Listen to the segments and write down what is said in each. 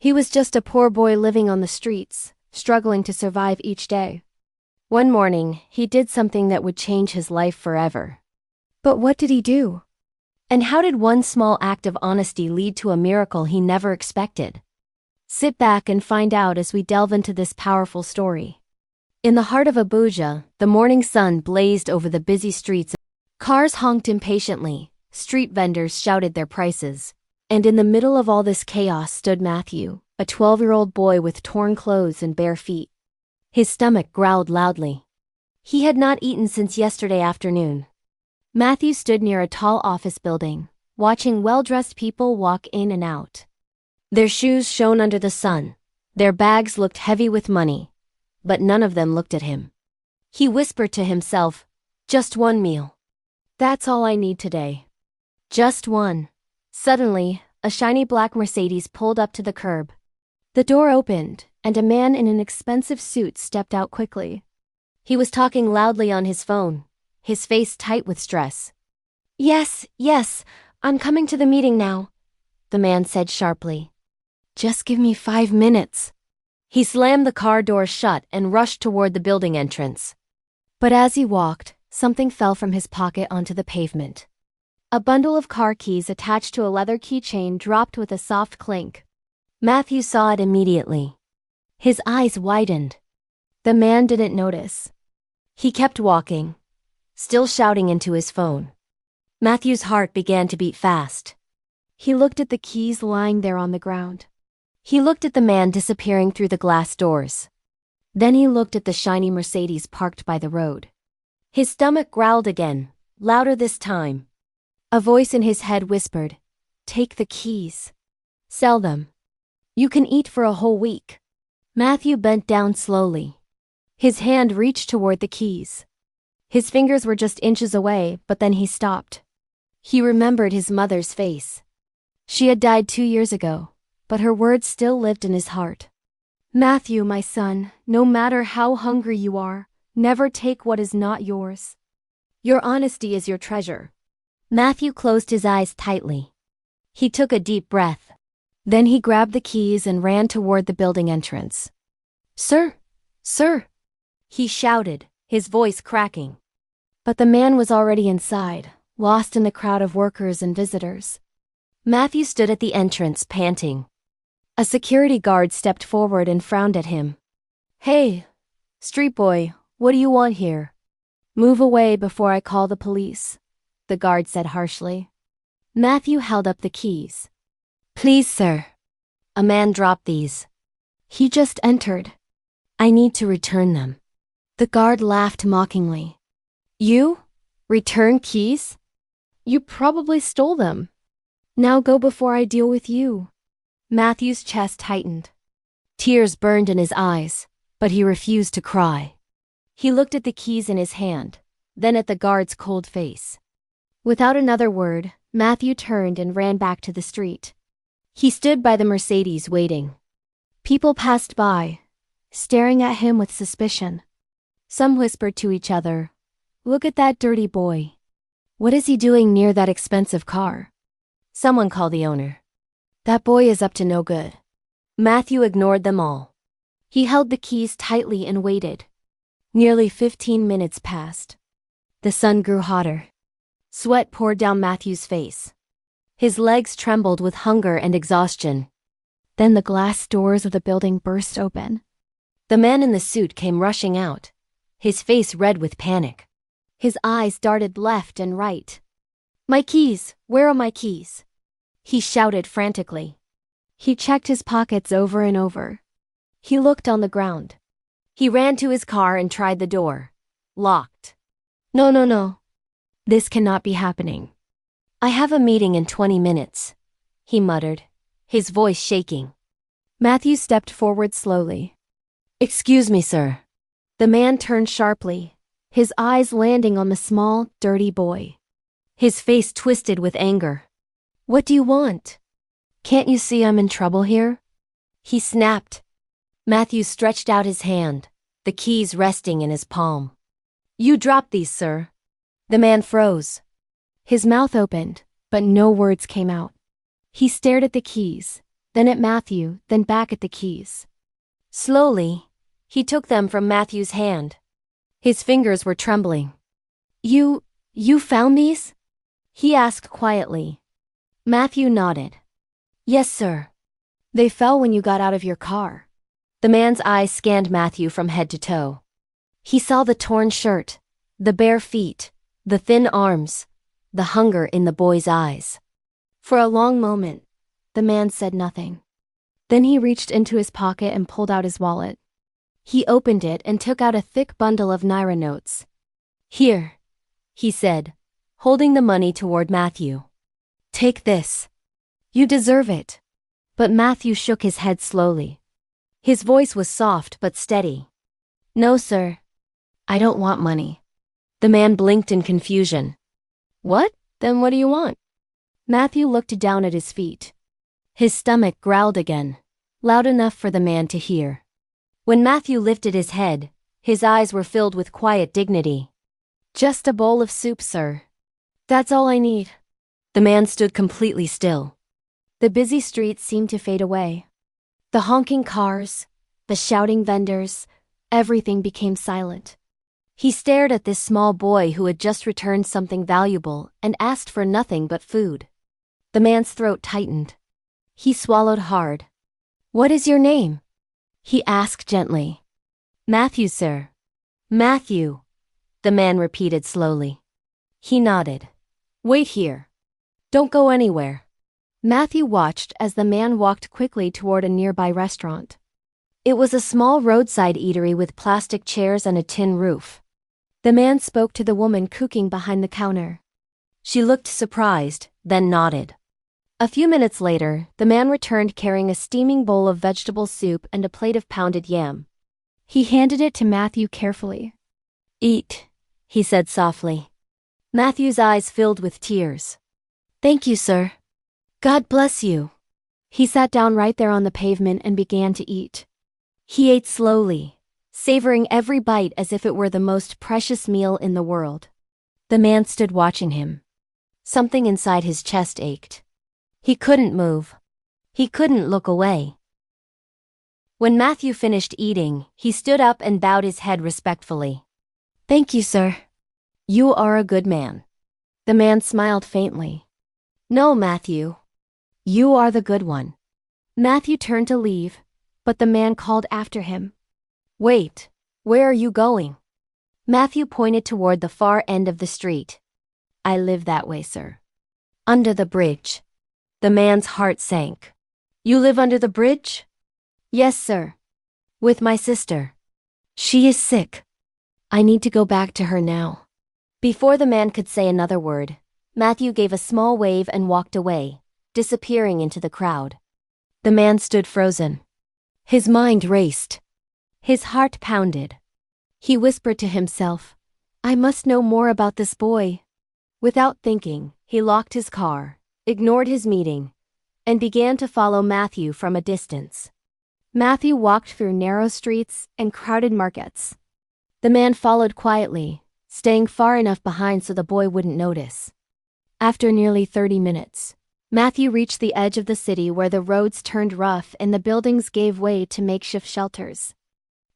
He was just a poor boy living on the streets, struggling to survive each day. One morning, he did something that would change his life forever. But what did he do? And how did one small act of honesty lead to a miracle he never expected? Sit back and find out as we delve into this powerful story. In the heart of Abuja, the morning sun blazed over the busy streets. Cars honked impatiently, street vendors shouted their prices. And in the middle of all this chaos stood Matthew, a 12-year-old boy with torn clothes and bare feet. His stomach growled loudly. He had not eaten since yesterday afternoon. Matthew stood near a tall office building, watching well-dressed people walk in and out. Their shoes shone under the sun. Their bags looked heavy with money. But none of them looked at him. He whispered to himself, "Just one meal. That's all I need today. Just one." Suddenly, a shiny black Mercedes pulled up to the curb. The door opened, and a man in an expensive suit stepped out quickly. He was talking loudly on his phone, his face tight with stress. Yes, I'm coming to the meeting now," the man said sharply. "Just give me 5 minutes." He slammed the car door shut and rushed toward the building entrance. But as he walked, something fell from his pocket onto the pavement. A bundle of car keys attached to a leather keychain dropped with a soft clink. Matthew saw it immediately. His eyes widened. The man didn't notice. He kept walking, still shouting into his phone. Matthew's heart began to beat fast. He looked at the keys lying there on the ground. He looked at the man disappearing through the glass doors. Then he looked at the shiny Mercedes parked by the road. His stomach growled again, louder this time. A voice in his head whispered, "Take the keys. Sell them. You can eat for a whole week." Matthew bent down slowly. His hand reached toward the keys. His fingers were just inches away, but then he stopped. He remembered his mother's face. She had died 2 years ago, but her words still lived in his heart. "Matthew, my son, no matter how hungry you are, never take what is not yours. Your honesty is your treasure." Matthew closed his eyes tightly. He took a deep breath. Then he grabbed the keys and ran toward the building entrance. Sir! He shouted, his voice cracking. But the man was already inside, lost in the crowd of workers and visitors. Matthew stood at the entrance, panting. A security guard stepped forward and frowned at him. "Hey, street boy, what do you want here?" "Move away before I call the police," the guard said harshly. Matthew held up the keys. "Please, sir." A man dropped these. "He just entered. I need to return them." The guard laughed mockingly. "You? Return keys? You probably stole them. Now go before I deal with you." Matthew's chest tightened. Tears burned in his eyes, but he refused to cry. He looked at the keys in his hand, then at the guard's cold face. Without another word, Matthew turned and ran back to the street. He stood by the Mercedes waiting. People passed by, staring at him with suspicion. Some whispered to each other, "Look at that dirty boy. What is he doing near that expensive car?" Someone called the owner. "That boy is up to no good." Matthew ignored them all. He held the keys tightly and waited. Nearly 15 minutes passed. The sun grew hotter. Sweat poured down Matthew's face. His legs trembled with hunger and exhaustion. Then the glass doors of the building burst open. The man in the suit came rushing out, his face red with panic. His eyes darted left and right. "My keys! Where are my keys?" he shouted frantically. He checked his pockets over and over. He looked on the ground. He ran to his car and tried the door. Locked. No. This cannot be happening. "I have a meeting in 20 minutes, he muttered, his voice shaking. Matthew stepped forward slowly. "Excuse me, sir." The man turned sharply, his eyes landing on the small, dirty boy. His face twisted with anger. "What do you want? Can't you see I'm in trouble here?" he snapped. Matthew stretched out his hand, the keys resting in his palm. "You dropped these, sir." The man froze. His mouth opened, but no words came out. He stared at the keys, then at Matthew, then back at the keys. Slowly, he took them from Matthew's hand. His fingers were trembling. You found these? He asked quietly. Matthew nodded. Yes, sir. They fell when you got out of your car. The man's eyes scanned Matthew from head to toe. He saw the torn shirt, the bare feet, the thin arms, the hunger in the boy's eyes. For a long moment, the man said nothing. Then he reached into his pocket and pulled out his wallet. He opened it and took out a thick bundle of Naira notes. Here, he said, holding the money toward Matthew. Take this. You deserve it. But Matthew shook his head slowly. His voice was soft but steady. No, sir. I don't want money. The man blinked in confusion. What? Then what do you want? Matthew looked down at his feet. His stomach growled again, loud enough for the man to hear. When Matthew lifted his head, his eyes were filled with quiet dignity. Just a bowl of soup, sir. That's all I need. The man stood completely still. The busy streets seemed to fade away. The honking cars, the shouting vendors, everything became silent. He stared at this small boy who had just returned something valuable and asked for nothing but food. The man's throat tightened. He swallowed hard. What is your name? He asked gently. Matthew, sir. Matthew, the man repeated slowly. He nodded. Wait here. Don't go anywhere. Matthew watched as the man walked quickly toward a nearby restaurant. It was a small roadside eatery with plastic chairs and a tin roof. The man spoke to the woman cooking behind the counter. She looked surprised, then nodded. A few minutes later, the man returned carrying a steaming bowl of vegetable soup and a plate of pounded yam. He handed it to Matthew carefully. Eat, he said softly. Matthew's eyes filled with tears. Thank you, sir. God bless you. He sat down right there on the pavement and began to eat. He ate slowly, savoring every bite as if it were the most precious meal in the world. The man stood watching him. Something inside his chest ached. He couldn't move. He couldn't look away. When Matthew finished eating, he stood up and bowed his head respectfully. Thank you, sir. You are a good man. The man smiled faintly. No, Matthew. You are the good one. Matthew turned to leave, but the man called after him. Wait, where are you going? Matthew pointed toward the far end of the street. I live that way, sir. Under the bridge. The man's heart sank. You live under the bridge? Yes, sir. With my sister. She is sick. I need to go back to her now. Before the man could say another word, Matthew gave a small wave and walked away, disappearing into the crowd. The man stood frozen. His mind raced. His heart pounded. He whispered to himself, I must know more about this boy. Without thinking, he locked his car, ignored his meeting, and began to follow Matthew from a distance. Matthew walked through narrow streets and crowded markets. The man followed quietly, staying far enough behind so the boy wouldn't notice. After nearly 30 minutes, Matthew reached the edge of the city where the roads turned rough and the buildings gave way to makeshift shelters.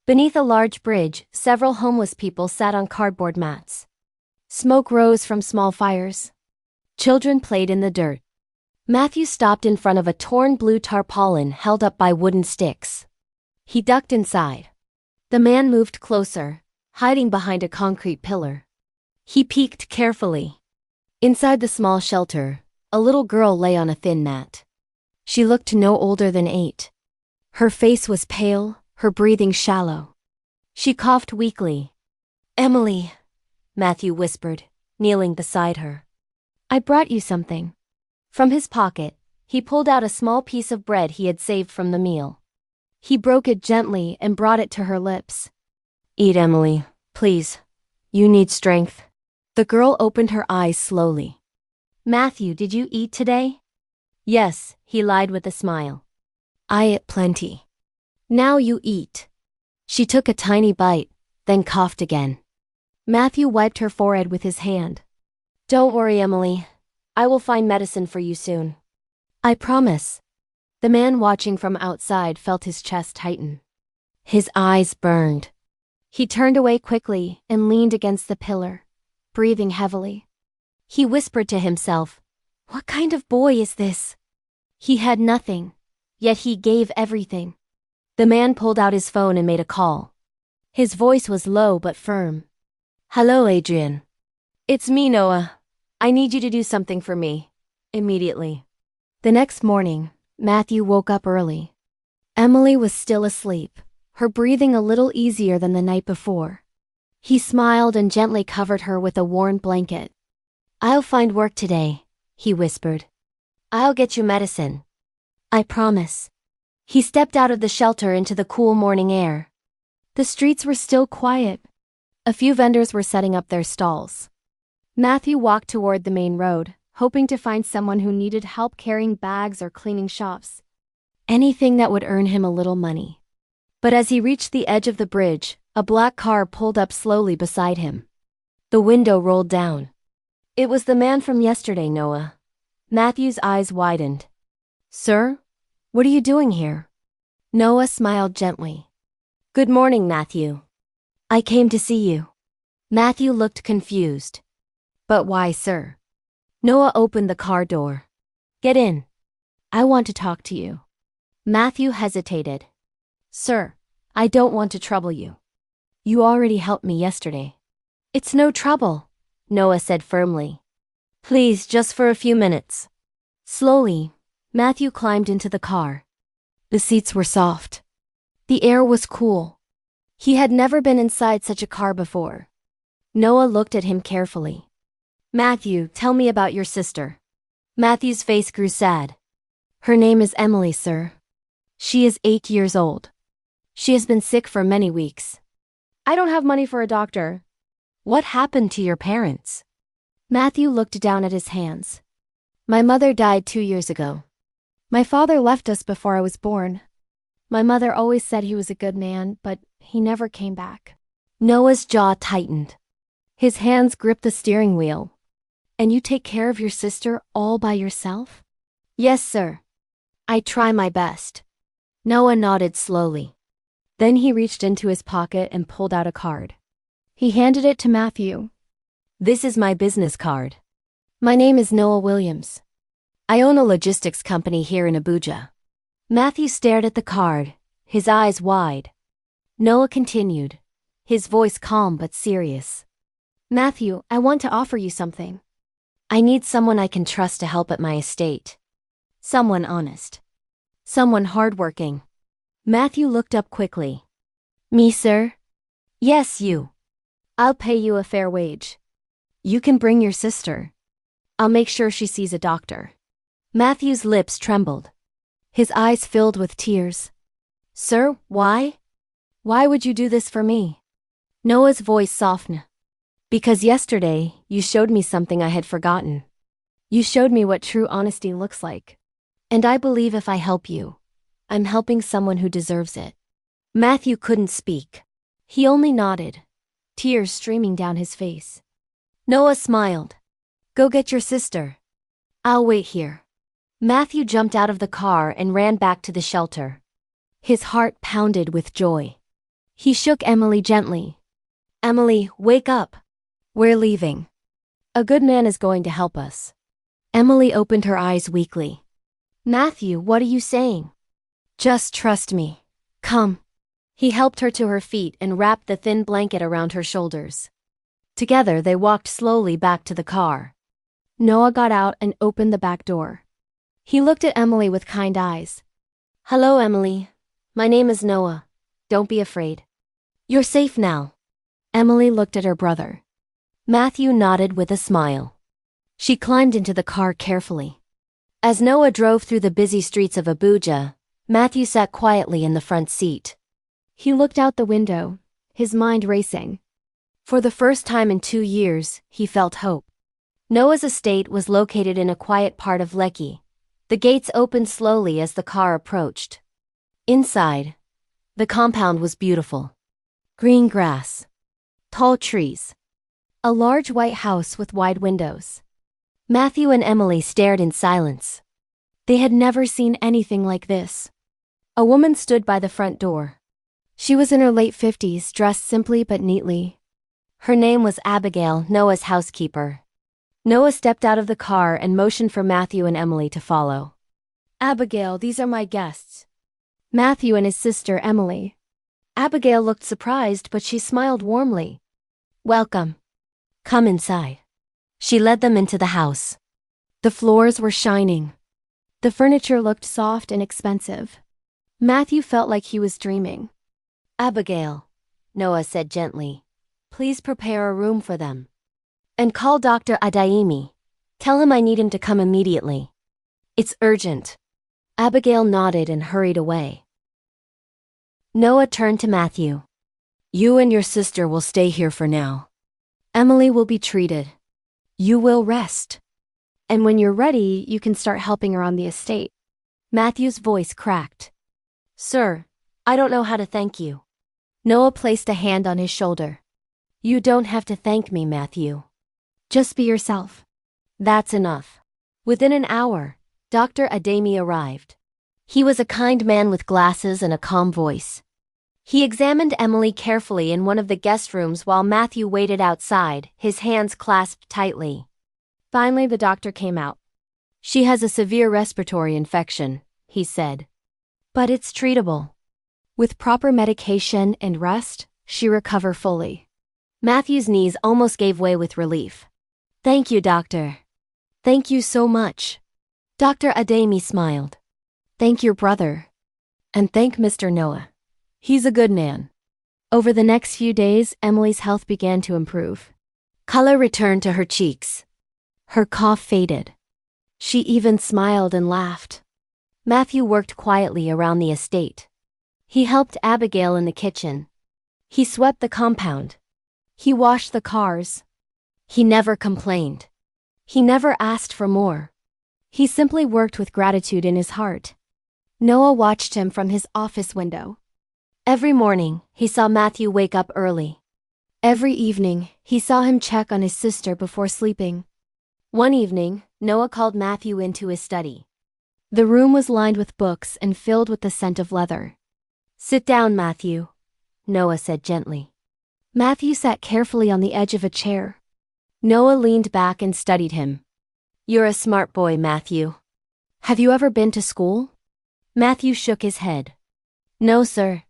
Beneath a large bridge, several homeless people sat on cardboard mats. Smoke rose from small fires. Children played in the dirt. Matthew stopped in front of a torn blue tarpaulin held up by wooden sticks. He ducked inside. The man moved closer, hiding behind a concrete pillar. He peeked carefully. Inside the small shelter, a little girl lay on a thin mat. She looked no older than 8. Her face was pale, her breathing shallow. She coughed weakly. Emily, Matthew whispered, kneeling beside her. I brought you something. From his pocket, he pulled out a small piece of bread he had saved from the meal. He broke it gently and brought it to her lips. Eat, Emily, please. You need strength. The girl opened her eyes slowly. Matthew, did you eat today? Yes, he lied with a smile. I ate plenty. Now you eat. She took a tiny bite, then coughed again. Matthew wiped her forehead with his hand. Don't worry, Emily. I will find medicine for you soon. I promise. The man watching from outside felt his chest tighten. His eyes burned. He turned away quickly and leaned against the pillar, breathing heavily. He whispered to himself, "What kind of boy is this?" He had nothing, yet he gave everything. The man pulled out his phone and made a call. His voice was low but firm. "Hello, Adrian. It's me, Noah. I need you to do something for me. Immediately." The next morning, Matthew woke up early. Emily was still asleep, her breathing a little easier than the night before. He smiled and gently covered her with a warm blanket. "I'll find work today," he whispered. "I'll get you medicine. I promise." He stepped out of the shelter into the cool morning air. The streets were still quiet. A few vendors were setting up their stalls. Matthew walked toward the main road, hoping to find someone who needed help carrying bags or cleaning shops. Anything that would earn him a little money. But as he reached the edge of the bridge, a black car pulled up slowly beside him. The window rolled down. It was the man from yesterday, Noah. Matthew's eyes widened. "Sir, what are you doing here?" Noah smiled gently. "Good morning, Matthew. I came to see you." Matthew looked confused. "But why, sir?" Noah opened the car door. "Get in. I want to talk to you." Matthew hesitated. "Sir, I don't want to trouble you. You already helped me yesterday." "It's no trouble," Noah said firmly. "Please, just for a few minutes." Slowly, Matthew climbed into the car. The seats were soft. The air was cool. He had never been inside such a car before. Noah looked at him carefully. "Matthew, tell me about your sister." Matthew's face grew sad. "Her name is Emily, sir. She is 8 years old. She has been sick for many weeks. I don't have money for a doctor." "What happened to your parents?" Matthew looked down at his hands. "My mother died 2 years ago. My father left us before I was born. My mother always said he was a good man, but he never came back." Noah's jaw tightened. His hands gripped the steering wheel. "And you take care of your sister all by yourself?" "Yes, sir. I try my best." Noah nodded slowly. Then he reached into his pocket and pulled out a card. He handed it to Matthew. "This is my business card. My name is Noah Williams. I own a logistics company here in Abuja." Matthew stared at the card, his eyes wide. Noah continued, his voice calm but serious. "Matthew, I want to offer you something. I need someone I can trust to help at my estate. Someone honest. Someone hardworking." Matthew looked up quickly. "Me, sir?" "Yes, you. I'll pay you a fair wage. You can bring your sister. I'll make sure she sees a doctor." Matthew's lips trembled. His eyes filled with tears. "Sir, why? Why would you do this for me?" Noah's voice softened. "Because yesterday, you showed me something I had forgotten. You showed me what true honesty looks like. And I believe if I help you, I'm helping someone who deserves it." Matthew couldn't speak. He only nodded, tears streaming down his face. Noah smiled. "Go get your sister. I'll wait here." Matthew jumped out of the car and ran back to the shelter. His heart pounded with joy. He shook Emily gently. "Emily, wake up. We're leaving. A good man is going to help us." Emily opened her eyes weakly. "Matthew, what are you saying?" "Just trust me. Come." He helped her to her feet and wrapped the thin blanket around her shoulders. Together they walked slowly back to the car. Noah got out and opened the back door. He looked at Emily with kind eyes. "Hello, Emily. My name is Noah. Don't be afraid. You're safe now." Emily looked at her brother. Matthew nodded with a smile. She climbed into the car carefully. As Noah drove through the busy streets of Abuja, Matthew sat quietly in the front seat. He looked out the window, his mind racing. For the first time in 2 years, he felt hope. Noah's estate was located in a quiet part of Lekki. The gates opened slowly as the car approached. Inside, the compound was beautiful. Green grass, tall trees, a large white house with wide windows. Matthew and Emily stared in silence. They had never seen anything like this. A woman stood by the front door. She was in her late 50s, dressed simply but neatly. Her name was Abigail, Noah's housekeeper. Noah stepped out of the car and motioned for Matthew and Emily to follow. Abigail, these are my guests. Matthew and his sister, Emily. Abigail looked surprised, but she smiled warmly. Welcome. Come inside. She led them into the house. The floors were shining. The furniture looked soft and expensive. Matthew felt like he was dreaming. Abigail, Noah said gently, please prepare a room for them. And call Dr. Adeyemi. Tell him I need him to come immediately. It's urgent. Abigail nodded and hurried away. Noah turned to Matthew. You and your sister will stay here for now. Emily will be treated. You will rest. And when you're ready, you can start helping her on the estate. Matthew's voice cracked. Sir, I don't know how to thank you. Noah placed a hand on his shoulder. You don't have to thank me, Matthew. Just be yourself. That's enough. Within an hour, Dr. Adeyemi arrived. He was a kind man with glasses and a calm voice. He examined Emily carefully in one of the guest rooms while Matthew waited outside, his hands clasped tightly. Finally, the doctor came out. She has a severe respiratory infection, he said. But it's treatable. With proper medication and rest, she'll recover fully. Matthew's knees almost gave way with relief. Thank you, doctor. Thank you so much. Dr. Adeyemi smiled. Thank your brother. And thank Mr. Noah. He's a good man. Over the next few days, Emily's health began to improve. Color returned to her cheeks. Her cough faded. She even smiled and laughed. Matthew worked quietly around the estate. He helped Abigail in the kitchen. He swept the compound. He washed the cars. He never complained. He never asked for more. He simply worked with gratitude in his heart. Noah watched him from his office window. Every morning, he saw Matthew wake up early. Every evening, he saw him check on his sister before sleeping. One evening, Noah called Matthew into his study. The room was lined with books and filled with the scent of leather. Sit down, Matthew, Noah said gently. Matthew sat carefully on the edge of a chair. Noah leaned back and studied him. You're a smart boy, Matthew. Have you ever been to school? Matthew shook his head. No, sir.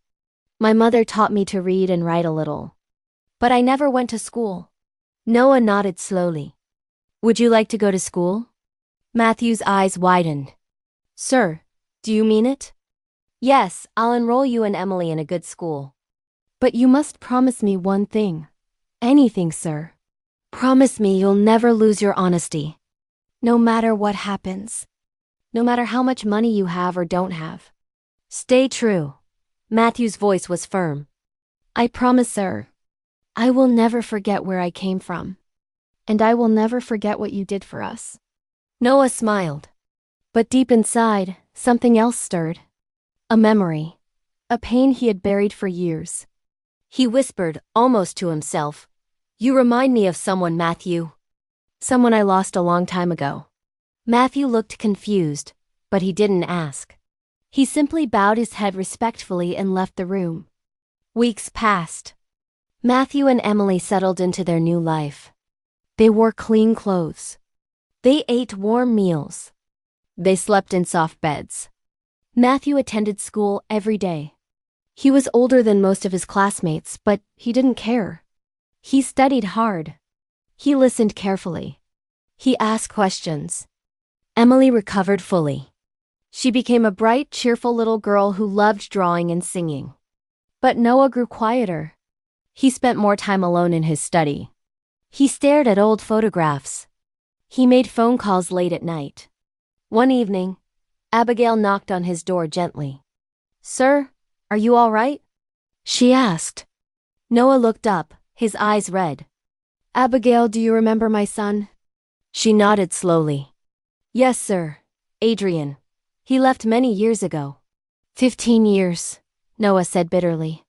My mother taught me to read and write a little. But I never went to school. Noah nodded slowly. Would you like to go to school? Matthew's eyes widened. Sir, do you mean it? Yes, I'll enroll you and Emily in a good school. But you must promise me one thing. Anything, sir. Promise me you'll never lose your honesty. No matter what happens. No matter how much money you have or don't have. Stay true. Matthew's voice was firm. I promise, sir. I will never forget where I came from. And I will never forget what you did for us. Noah smiled. But deep inside, something else stirred. A memory. A pain he had buried for years. He whispered, almost to himself, You remind me of someone, Matthew. Someone I lost a long time ago. Matthew looked confused, but he didn't ask. He simply bowed his head respectfully and left the room. Weeks passed. Matthew and Emily settled into their new life. They wore clean clothes. They ate warm meals. They slept in soft beds. Matthew attended school every day. He was older than most of his classmates, but he didn't care. He studied hard. He listened carefully. He asked questions. Emily recovered fully. She became a bright, cheerful little girl who loved drawing and singing. But Noah grew quieter. He spent more time alone in his study. He stared at old photographs. He made phone calls late at night. One evening, Abigail knocked on his door gently. Sir, are you all right? She asked. Noah looked up, his eyes red. Abigail, do you remember my son? She nodded slowly. Yes, sir. Adrian. He left many years ago. 15 years, Noah said bitterly.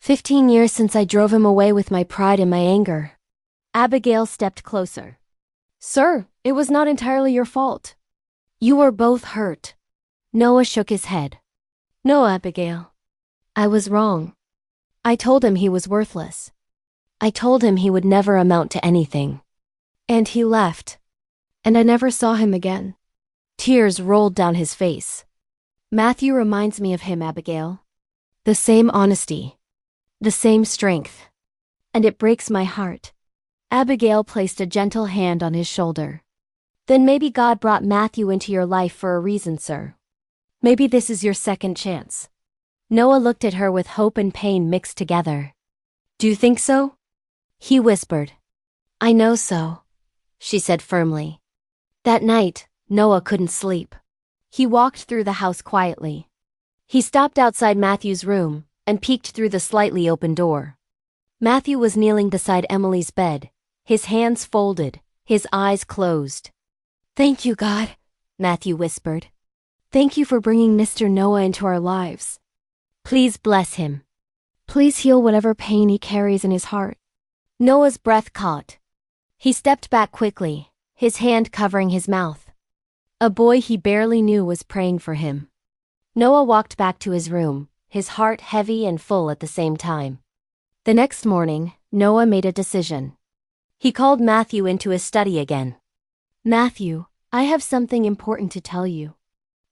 15 years since I drove him away with my pride and my anger. Abigail stepped closer. Sir, it was not entirely your fault. You were both hurt. Noah shook his head. No, Abigail. I was wrong. I told him he was worthless. I told him he would never amount to anything. And he left. And I never saw him again. Tears rolled down his face. Matthew reminds me of him, Abigail. The same honesty. The same strength. And it breaks my heart. Abigail placed a gentle hand on his shoulder. Then maybe God brought Matthew into your life for a reason, sir. Maybe this is your second chance. Noah looked at her with hope and pain mixed together. Do you think so? He whispered. I know so, she said firmly. That night, Noah couldn't sleep. He walked through the house quietly. He stopped outside Matthew's room and peeked through the slightly open door. Matthew was kneeling beside Emily's bed, his hands folded, his eyes closed. Thank you, God, Matthew whispered. Thank you for bringing Mr. Noah into our lives. Please bless him. Please heal whatever pain he carries in his heart. Noah's breath caught. He stepped back quickly, his hand covering his mouth. A boy he barely knew was praying for him. Noah walked back to his room, his heart heavy and full at the same time. The next morning, Noah made a decision. He called Matthew into his study again. Matthew, I have something important to tell you.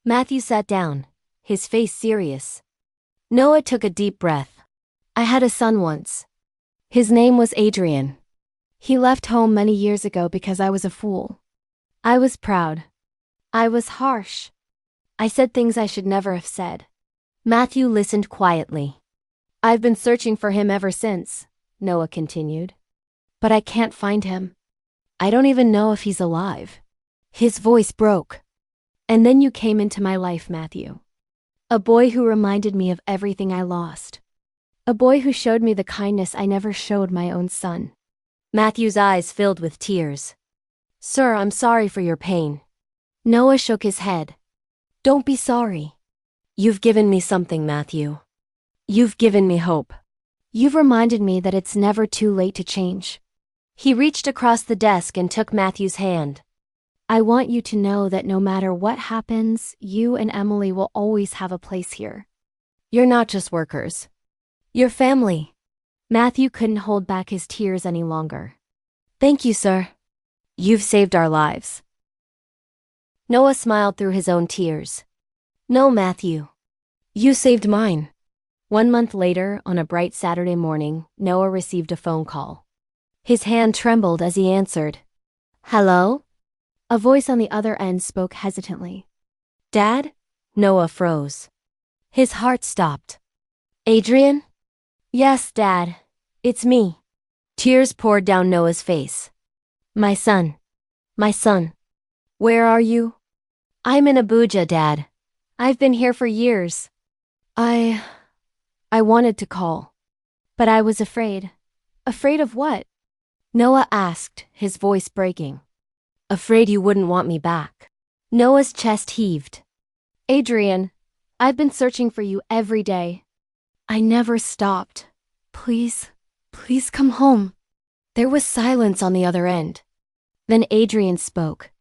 Matthew sat down, his face serious. Noah took a deep breath. I had a son once. His name was Adrian. He left home many years ago because I was a fool. I was proud. I was harsh. I said things I should never have said. Matthew listened quietly. I've been searching for him ever since, Noah continued. But I can't find him. I don't even know if he's alive. His voice broke. And then you came into my life, Matthew. A boy who reminded me of everything I lost. A boy who showed me the kindness I never showed my own son. Matthew's eyes filled with tears. Sir, I'm sorry for your pain. Noah shook his head. Don't be sorry. You've given me something, Matthew. You've given me hope. You've reminded me that it's never too late to change. He reached across the desk and took Matthew's hand. I want you to know that no matter what happens, you and Emily will always have a place here. You're not just workers. You're family. Matthew couldn't hold back his tears any longer. Thank you, sir. You've saved our lives. Noah smiled through his own tears. No, Matthew. You saved mine. 1 month later, on a bright Saturday morning, Noah received a phone call. His hand trembled as he answered. Hello? A voice on the other end spoke hesitantly. Dad? Noah froze. His heart stopped. Adrian? Yes, Dad. It's me. Tears poured down Noah's face. My son. My son. Where are you? I'm in Abuja, Dad. I've been here for years. I wanted to call. But I was afraid. Afraid of what? Noah asked, his voice breaking. Afraid you wouldn't want me back. Noah's chest heaved. Adrian, I've been searching for you every day. I never stopped. Please come home. There was silence on the other end. Then Adrian spoke,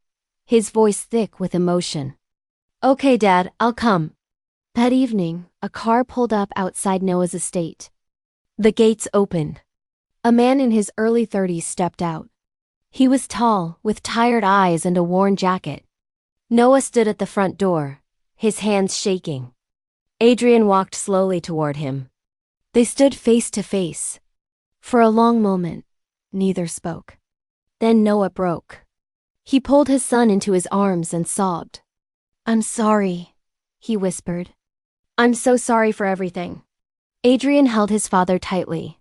his voice thick with emotion. Okay, Dad, I'll come. That evening, a car pulled up outside Noah's estate. The gates opened. A man in his early 30s stepped out. He was tall, with tired eyes and a worn jacket. Noah stood at the front door, his hands shaking. Adrian walked slowly toward him. They stood face to face. For a long moment, neither spoke. Then Noah broke. He pulled his son into his arms and sobbed. I'm sorry, he whispered. I'm so sorry for everything. Adrian held his father tightly.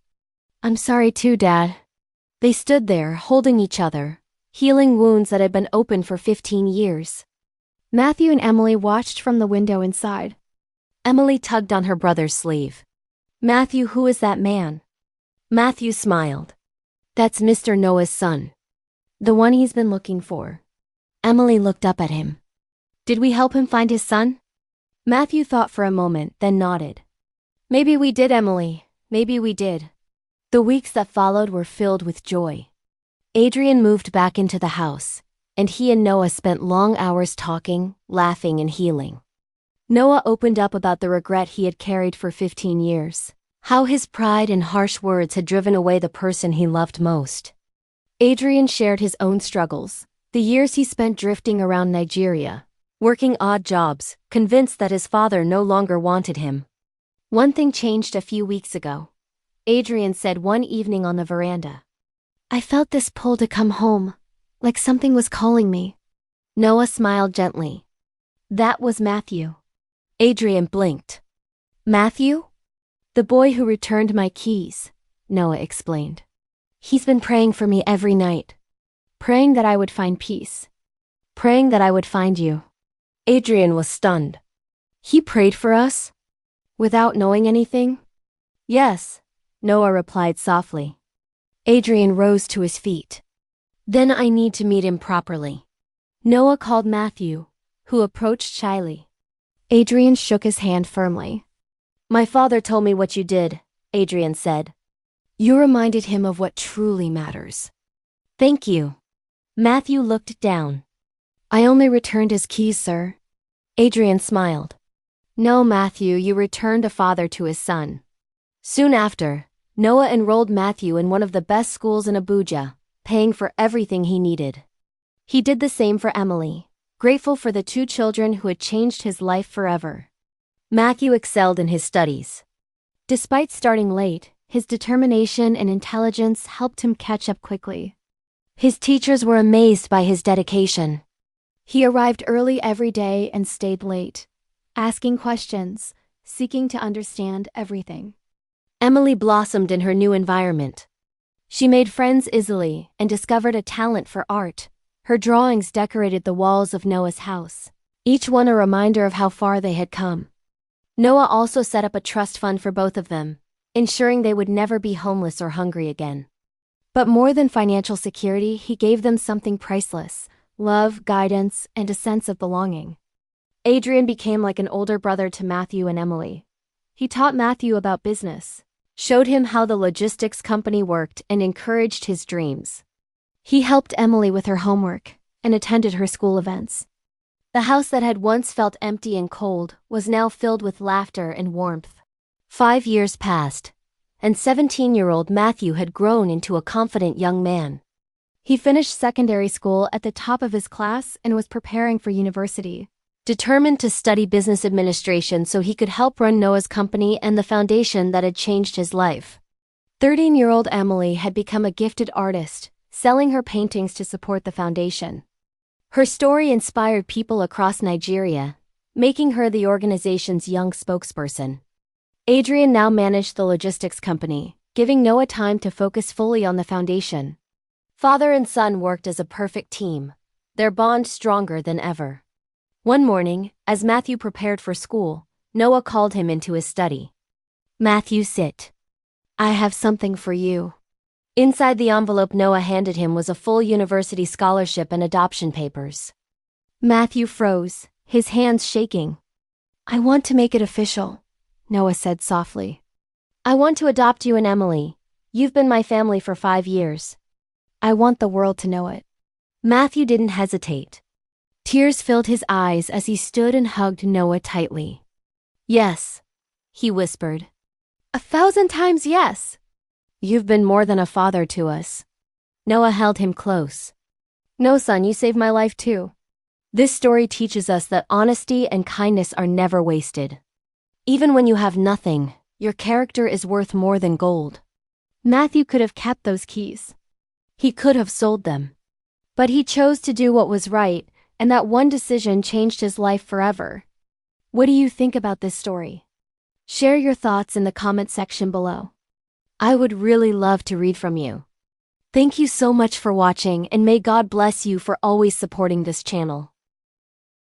I'm sorry too, Dad. They stood there, holding each other, healing wounds that had been open for 15 years. Matthew and Emily watched from the window inside. Emily tugged on her brother's sleeve. Matthew, who is that man? Matthew smiled. That's Mr. Noah's son. The one he's been looking for. Emily looked up at him. Did we help him find his son? Matthew thought for a moment, then nodded. Maybe we did, Emily. Maybe we did. The weeks that followed were filled with joy. Adrian moved back into the house, and he and Noah spent long hours talking, laughing, and healing. Noah opened up about the regret he had carried for 15 years, how his pride and harsh words had driven away the person he loved most. Adrian shared his own struggles, the years he spent drifting around Nigeria, working odd jobs, convinced that his father no longer wanted him. One thing changed a few weeks ago. Adrian said one evening on the veranda. I felt this pull to come home, like something was calling me. Noah smiled gently. That was Matthew. Adrian blinked. Matthew? The boy who returned my keys, Noah explained. He's been praying for me every night. Praying that I would find peace. Praying that I would find you. Adrian was stunned. He prayed for us? Without knowing anything? Yes, Noah replied softly. Adrian rose to his feet. Then I need to meet him properly. Noah called Matthew, who approached shyly. Adrian shook his hand firmly. My father told me what you did, Adrian said. You reminded him of what truly matters. Thank you. Matthew looked down. I only returned his keys, sir. Adrian smiled. No, Matthew, you returned a father to his son. Soon after, Noah enrolled Matthew in one of the best schools in Abuja, paying for everything he needed. He did the same for Emily, grateful for the 2 children who had changed his life forever. Matthew excelled in his studies. Despite starting late, his determination and intelligence helped him catch up quickly. His teachers were amazed by his dedication. He arrived early every day and stayed late, asking questions, seeking to understand everything. Emily blossomed in her new environment. She made friends easily and discovered a talent for art. Her drawings decorated the walls of Noah's house, each one a reminder of how far they had come. Noah also set up a trust fund for both of them, ensuring they would never be homeless or hungry again. But more than financial security, he gave them something priceless: love, guidance, and a sense of belonging. Adrian became like an older brother to Matthew and Emily. He taught Matthew about business, showed him how the logistics company worked, and encouraged his dreams. He helped Emily with her homework and attended her school events. The house that had once felt empty and cold was now filled with laughter and warmth. 5 years passed, and 17-year-old Matthew had grown into a confident young man. He finished secondary school at the top of his class and was preparing for university, determined to study business administration so he could help run Noah's company and the foundation that had changed his life. 13-year-old Emily had become a gifted artist, selling her paintings to support the foundation. Her story inspired people across Nigeria, making her the organization's young spokesperson. Adrian now managed the logistics company, giving Noah time to focus fully on the foundation. Father and son worked as a perfect team, their bond stronger than ever. One morning, as Matthew prepared for school, Noah called him into his study. Matthew, sit. I have something for you. Inside the envelope Noah handed him was a full university scholarship and adoption papers. Matthew froze, his hands shaking. I want to make it official, Noah said softly. I want to adopt you and Emily. You've been my family for 5 years. I want the world to know it. Matthew didn't hesitate. Tears filled his eyes as he stood and hugged Noah tightly. Yes, he whispered. 1,000 times yes. You've been more than a father to us. Noah held him close. No, son, you saved my life too. This story teaches us that honesty and kindness are never wasted. Even when you have nothing, your character is worth more than gold. Matthew could have kept those keys. He could have sold them. But he chose to do what was right, and that one decision changed his life forever. What do you think about this story? Share your thoughts in the comment section below. I would really love to read from you. Thank you so much for watching, and may God bless you for always supporting this channel.